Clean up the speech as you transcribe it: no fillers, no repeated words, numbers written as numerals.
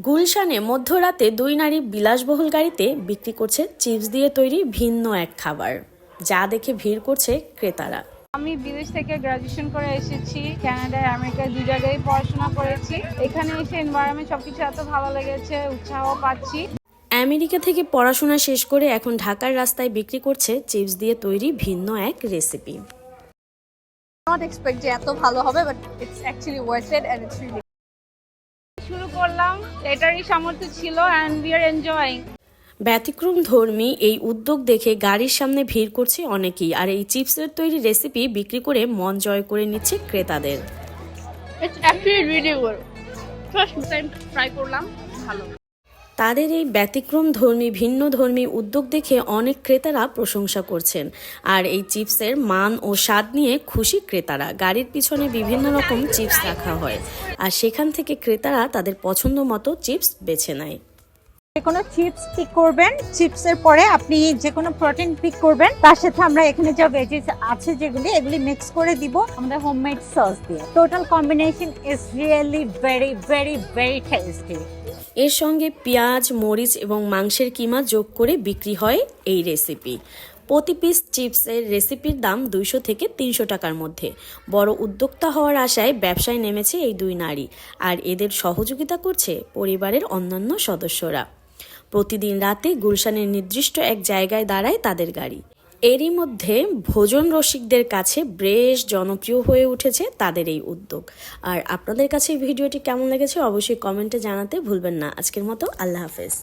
গুলশানে মধ্যরাতে দুই নারী বিলাসবহুল গাড়িতে বিক্রি করছে চিপস দিয়ে তৈরি ভিন্ন এক খাবার, যা দেখে ভিড় করছে ক্রেতারা। আমি বিদেশ থেকে গ্রাজুয়েশন করে এসেছি, কানাডায় আমেরিকায় দু জায়গায় পড়াশোনা করেছি। এখানে এসে এনভায়রনমেন্ট সবকিছু এত ভালো লেগেছে, উৎসাহ পাচ্ছি। আমেরিকা থেকে পড়াশোনা শেষ করে এখন ঢাকার রাস্তায় বিক্রি করছে চিপস দিয়ে তৈরি ভিন্ন এক রেসিপি। Not expect যে এত ভালো হবে, but it's actually worth it and it's really শুরু করলাম, এটারই সামর্থ্য ছিল and we are enjoying. ব্যতিক্রম ধর্মী এই উদ্যোগ দেখে গাড়ির সামনে ভিড় করছে অনেকেই, আর এই চিপসের তৈরি রেসিপি বিক্রি করে মন জয় করে নিচ্ছে ক্রেতাদের। It's actually really good. First time try করলাম, ভালো। তাদের এই ব্যতিক্রম ধর্মী ভিন্ন ধর্মী উদ্যোগ দেখে অনেক ক্রেতারা প্রশংসা করছেন, আর এই চিপসের মান ও স্বাদ নিয়ে খুশি ক্রেতারা। গাড়ির পিছনে বিভিন্ন রকম চিপস রাখা হয়, আর সেখান থেকে ক্রেতারা তাদের পছন্দ মতো চিপস বেছে নেয়। যে কোনো চিপস পিক করবেন, চিপসের পরে আপনি যে কোনো প্রোটিন পিক করবেন, তার সাথে আমরা এখানে যা ভেজিস আছে যেগুলি এগুলি মিক্স করে দিব আমাদের হোমমেড সস দিয়ে। Total combination is really very very very tasty. এর সঙ্গে পেঁয়াজ, মরিচ এবং মাংসের কিমা যোগ করে বিক্রি হয় এই রেসিপি। প্রতি পিস চিপসের রেসিপির দাম 200 থেকে 300 টাকার মধ্যে। বড় উদ্যোক্তা হওয়ার আশায় ব্যবসায় নেমেছে এই দুই নারী, আর এদের সহযোগিতা করছে পরিবারের অন্যান্য সদস্যরা। প্রতিদিন রাতে গুলশানের নির্দিষ্ট এক জায়গায় দাঁড়ায় তাদের গাড়ি। এরই মধ্যে ভোজন রসিকদের কাছে বেশ জনপ্রিয় হয়ে উঠেছে তাদের এই উদ্যোগ। আর আপনাদের কাছে এই ভিডিওটি কেমন লেগেছে অবশ্যই কমেন্টে জানাতে ভুলবেন না। আজকের মতো আল্লাহ হাফেজ।